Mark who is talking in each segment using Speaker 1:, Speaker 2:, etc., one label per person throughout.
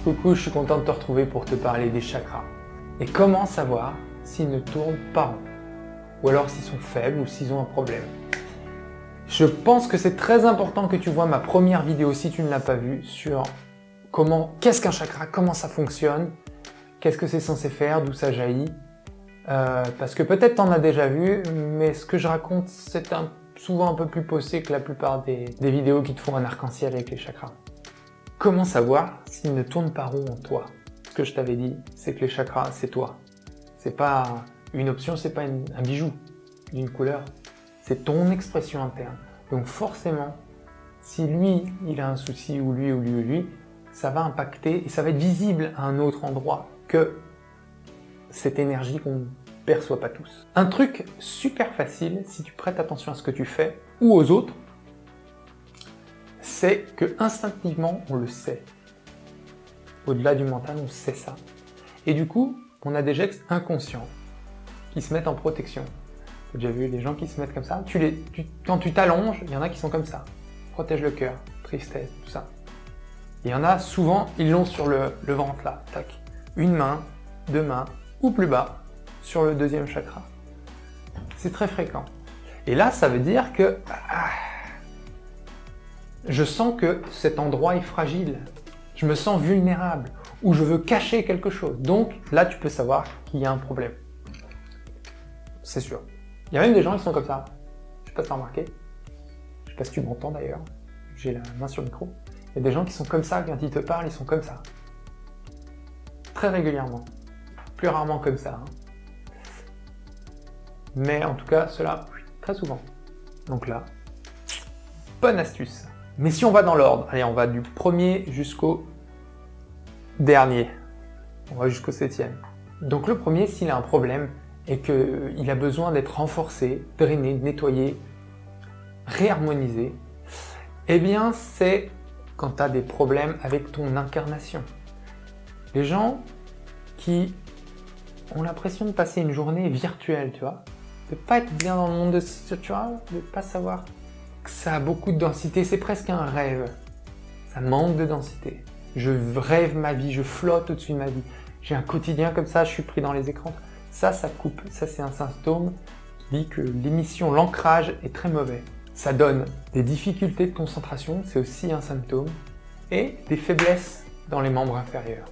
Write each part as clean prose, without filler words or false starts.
Speaker 1: Coucou, je suis content de te retrouver pour te parler des chakras. Et comment savoir s'ils ne tournent pas rond, ou alors s'ils sont faibles ou s'ils ont un problème. Je pense que c'est très important que tu vois ma première vidéo, si tu ne l'as pas vue, sur qu'est-ce qu'un chakra, comment ça fonctionne, qu'est-ce que c'est censé faire, d'où ça jaillit. Parce que peut-être t'en as déjà vu, mais ce que je raconte, c'est souvent un peu plus poussé que la plupart des vidéos qui te font un arc-en-ciel avec les chakras. Comment savoir s'ils ne tournent pas rond en toi? Ce que je t'avais dit, c'est que les chakras, c'est toi. C'est pas une option, c'est pas un bijou d'une couleur. C'est ton expression interne. Donc forcément, si lui, il a un souci, ou lui, ça va impacter et ça va être visible à un autre endroit que cette énergie qu'on ne perçoit pas tous. Un truc super facile, si tu prêtes attention à ce que tu fais, ou aux autres, c'est que instinctivement, on le sait. Au-delà du mental, on sait ça. Et du coup, on a des gestes inconscients qui se mettent en protection. Tu as déjà vu les gens qui se mettent comme ça? Quand tu t'allonges, il y en a qui sont comme ça. Protège le cœur, tristesse, tout ça. Il y en a souvent, ils l'ont sur le ventre là, tac. Une main, deux mains, ou plus bas, sur le deuxième chakra. C'est très fréquent. Et là, ça veut dire que je sens que cet endroit est fragile. Je me sens vulnérable, ou je veux cacher quelque chose. Donc là, tu peux savoir qu'il y a un problème. C'est sûr. Il y a même des gens qui sont comme ça. Je sais pas si tu as remarqué. Je sais pas si tu m'entends d'ailleurs. J'ai la main sur le micro. Il y a des gens qui sont comme ça, quand ils te parlent, ils sont comme ça. Très régulièrement. Plus rarement comme ça. Mais en tout cas, cela, très souvent. Donc là, bonne astuce. Mais si on va dans l'ordre, allez, on va du premier jusqu'au dernier. On va jusqu'au 7e. Donc le premier, s'il a un problème et qu'il a besoin d'être renforcé, drainé, nettoyé, réharmonisé, eh bien c'est quand tu as des problèmes avec ton incarnation. Les gens qui ont l'impression de passer une journée virtuelle, tu vois, de pas être bien dans le monde, tu vois, de pas savoir que ça a beaucoup de densité, c'est presque un rêve. Ça manque de densité. Je rêve ma vie, je flotte au-dessus de ma vie. J'ai un quotidien comme ça, je suis pris dans les écrans. Ça coupe. Ça, c'est un symptôme qui dit que l'émission, l'ancrage est très mauvais. Ça donne des difficultés de concentration, c'est aussi un symptôme, et des faiblesses dans les membres inférieurs.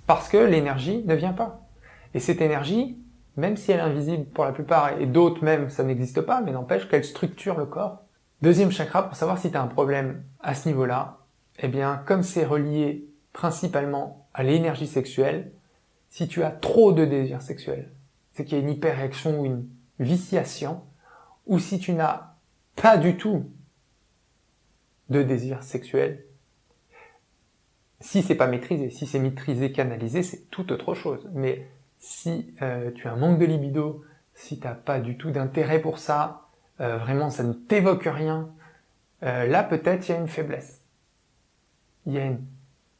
Speaker 1: Parce que l'énergie ne vient pas. Et cette énergie, même si elle est invisible pour la plupart, et d'autres même, ça n'existe pas, mais n'empêche qu'elle structure le corps. Deuxième chakra, pour savoir si tu as un problème à ce niveau-là, eh bien, comme c'est relié principalement à l'énergie sexuelle, si tu as trop de désir sexuel, c'est qu'il y a une hyperréaction ou une viciation, ou si tu n'as pas du tout de désir sexuel, si c'est pas maîtrisé, si c'est maîtrisé, canalisé, c'est tout autre chose. Mais si tu as un manque de libido, si tu n'as pas du tout d'intérêt pour ça, vraiment ça ne t'évoque rien, là peut-être il y a une faiblesse. Il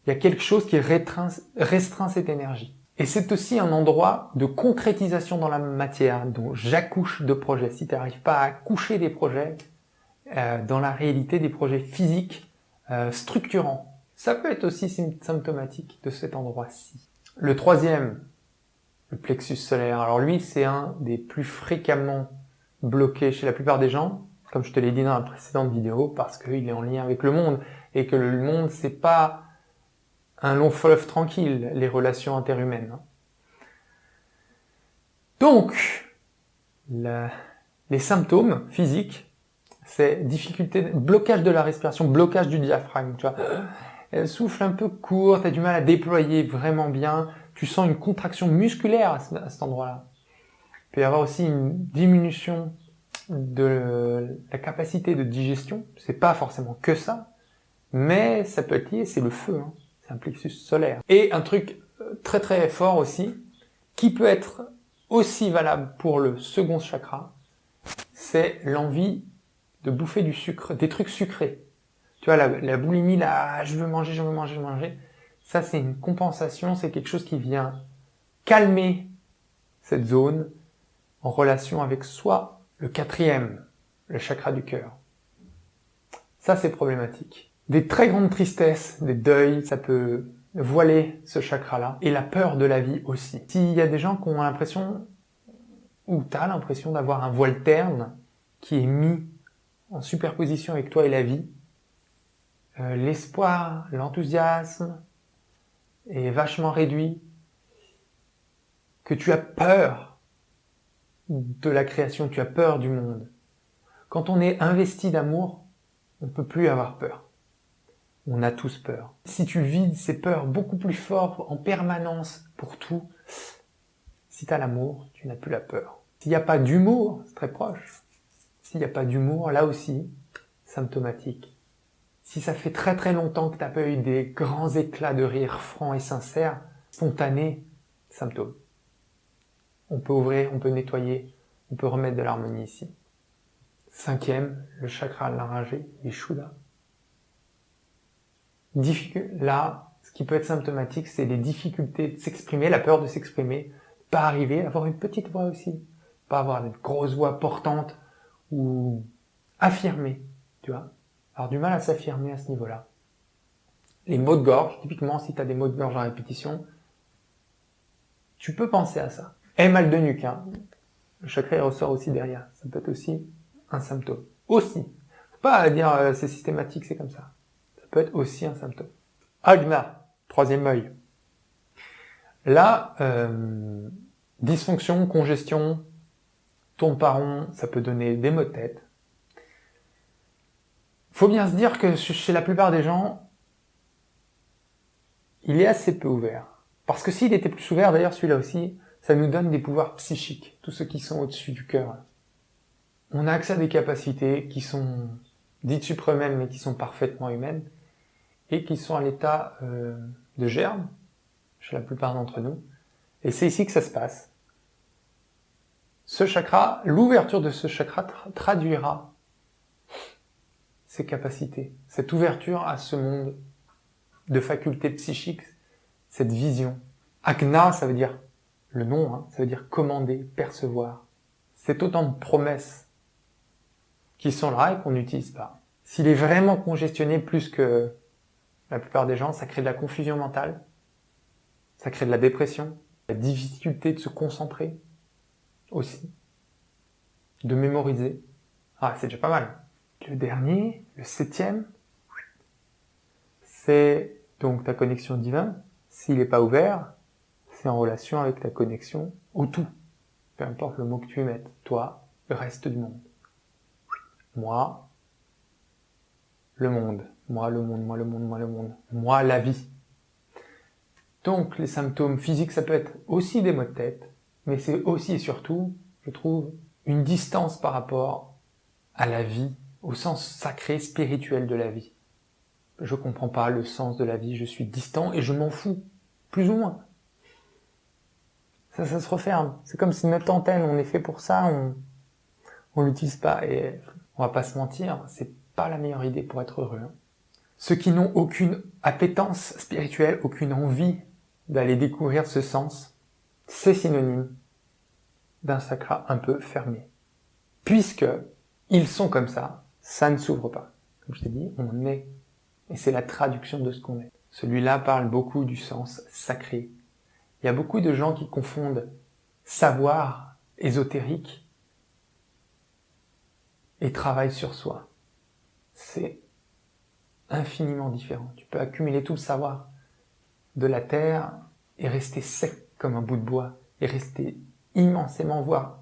Speaker 1: y a quelque chose qui restreint cette énergie. Et c'est aussi un endroit de concrétisation dans la matière, dont j'accouche de projets. Si tu n'arrives pas à accoucher des projets, dans la réalité des projets physiques, structurants, ça peut être aussi symptomatique de cet endroit-ci. Le troisième, le plexus solaire. Alors lui, c'est un des plus fréquemment bloqués chez la plupart des gens, comme je te l'ai dit dans la précédente vidéo, parce qu'il est en lien avec le monde, et que le monde, c'est pas un long fleuve tranquille, les relations interhumaines. Donc, les symptômes physiques, c'est difficulté, blocage de la respiration, blocage du diaphragme, tu vois. Elle souffle un peu court, tu as du mal à déployer vraiment bien, tu sens une contraction musculaire à cet endroit-là. Il peut y avoir aussi une diminution de la capacité de digestion, c'est pas forcément que ça, mais ça peut être lié, c'est le feu, hein. C'est un plexus solaire. Et un truc très très fort aussi, qui peut être aussi valable pour le second chakra, c'est l'envie de bouffer du sucre, des trucs sucrés. Tu vois, la boulimie, là, je veux manger. Ça, c'est une compensation, c'est quelque chose qui vient calmer cette zone en relation avec soit le quatrième, le chakra du cœur. Ça, c'est problématique. Des très grandes tristesses, des deuils, ça peut voiler ce chakra-là, et la peur de la vie aussi. S'il y a des gens qui ont l'impression, ou tu as l'impression d'avoir un voile terne qui est mis en superposition avec toi et la vie, l'espoir, l'enthousiasme est vachement réduit, que tu as peur de la création, tu as peur du monde. Quand on est investi d'amour, on ne peut plus avoir peur. On a tous peur. Si tu vides ces peurs beaucoup plus fort en permanence pour tout, si tu as l'amour, tu n'as plus la peur. S'il n'y a pas d'humour, c'est très proche. S'il n'y a pas d'humour, là aussi, symptomatique. Si ça fait très très longtemps que tu n'as pas eu des grands éclats de rire francs et sincères, spontanés, symptôme. On peut ouvrir, on peut nettoyer, on peut remettre de l'harmonie ici. 5e, le chakra laryngé, les Shuddha. Là, ce qui peut être symptomatique, c'est les difficultés de s'exprimer, la peur de s'exprimer, pas arriver, avoir une petite voix aussi, pas avoir une grosse voix portante ou affirmée, tu vois, avoir du mal à s'affirmer à ce niveau-là. Les maux de gorge, typiquement, si tu as des maux de gorge en répétition, tu peux penser à ça. Et mal de nuque, hein. Le chakra il ressort aussi derrière, ça peut être aussi un symptôme. Aussi, faut pas dire c'est systématique, c'est comme ça. Ça peut être aussi un symptôme. Ajna, 3e œil. Là, dysfonction, congestion, tourne pas rond, ça peut donner des maux de tête. Faut bien se dire que chez la plupart des gens, il est assez peu ouvert. Parce que s'il était plus ouvert, d'ailleurs celui-là aussi, ça nous donne des pouvoirs psychiques, tous ceux qui sont au-dessus du cœur. On a accès à des capacités qui sont dites suprahumaines, mais qui sont parfaitement humaines, et qui sont à l'état de germe, chez la plupart d'entre nous. Et c'est ici que ça se passe. Ce chakra, l'ouverture de ce chakra traduira ces capacités, cette ouverture à ce monde de facultés psychiques, cette vision. Ajna, ça veut dire le nom, hein, ça veut dire commander, percevoir. C'est autant de promesses qui sont là et qu'on n'utilise pas. S'il est vraiment congestionné plus que la plupart des gens, ça crée de la confusion mentale, ça crée de la dépression, la difficulté de se concentrer aussi, de mémoriser. Ah, c'est déjà pas mal. Le dernier, le 7e, c'est donc ta connexion divine. S'il n'est pas ouvert, c'est en relation avec ta connexion au tout. Peu importe le mot que tu y mettes. Toi, le reste du monde. Moi, le monde. Moi, le monde, moi, le monde, moi, le monde. Moi, la vie. Donc, les symptômes physiques, ça peut être aussi des maux de tête, mais c'est aussi et surtout, je trouve, une distance par rapport à la vie, au sens sacré, spirituel de la vie. Je comprends pas le sens de la vie, je suis distant et je m'en fous, plus ou moins. Ça se referme. C'est comme si notre antenne, on est fait pour ça, on l'utilise pas. Et on va pas se mentir, c'est pas la meilleure idée pour être heureux. Hein. Ceux qui n'ont aucune appétence spirituelle, aucune envie d'aller découvrir ce sens, c'est synonyme d'un chakra un peu fermé. Puisque ils sont comme ça ne s'ouvre pas. Comme je t'ai dit, on est. Et c'est la traduction de ce qu'on est. Celui-là parle beaucoup du sens sacré. Il y a beaucoup de gens qui confondent savoir ésotérique et travail sur soi. C'est infiniment différent. Tu peux accumuler tout le savoir de la terre et rester sec comme un bout de bois et rester immensément, voire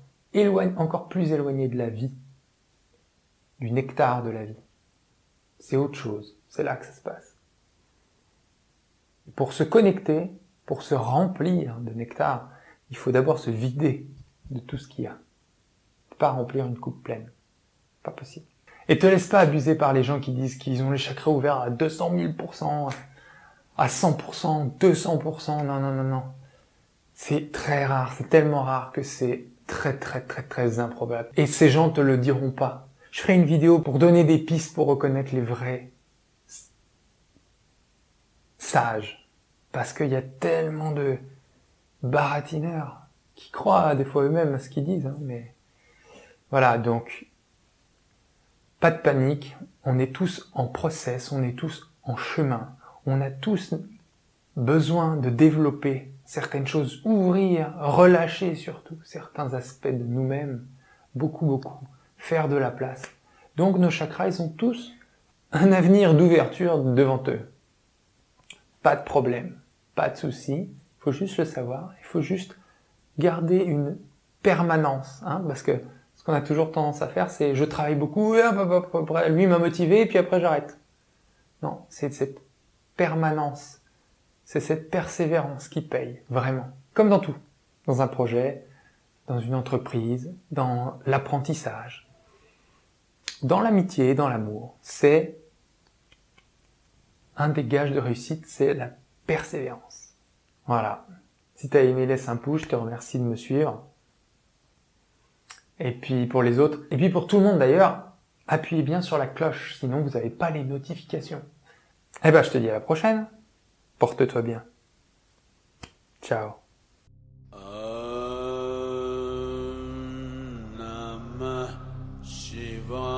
Speaker 1: encore plus éloigné de la vie, du nectar de la vie. C'est autre chose. C'est là que ça se passe. Et pour se connecter, pour se remplir de nectar, il faut d'abord se vider de tout ce qu'il y a. Pas remplir une coupe pleine. Pas possible. Et te laisse pas abuser par les gens qui disent qu'ils ont les chakras ouverts à 200 000%, à 100%, 200%. Non, non, non, non. C'est très rare. C'est tellement rare que c'est très, très, très, très improbable. Et ces gens te le diront pas. Je ferai une vidéo pour donner des pistes pour reconnaître les vrais sages. Parce qu'il y a tellement de baratineurs qui croient des fois eux-mêmes à ce qu'ils disent. Hein, mais voilà, donc pas de panique. On est tous en process, on est tous en chemin. On a tous besoin de développer certaines choses, ouvrir, relâcher surtout certains aspects de nous-mêmes, beaucoup, faire de la place. Donc nos chakras, ils ont tous un avenir d'ouverture devant eux. Pas de problème, pas de souci, il faut juste le savoir, il faut juste garder une permanence, parce que ce qu'on a toujours tendance à faire, c'est je travaille beaucoup, lui m'a motivé, et puis après j'arrête. Non, c'est cette permanence, c'est cette persévérance qui paye, vraiment. Comme dans tout. Dans un projet, dans une entreprise, dans l'apprentissage, dans l'amitié, dans l'amour. C'est un des gages de réussite, c'est la persévérance. Voilà. Si tu as aimé, laisse un pouce, je te remercie de me suivre. Et puis pour les autres, et puis pour tout le monde d'ailleurs, appuyez bien sur la cloche, sinon vous n'avez pas les notifications. Eh ben je te dis à la prochaine. Porte-toi bien. Ciao. Om Namah Shivaya.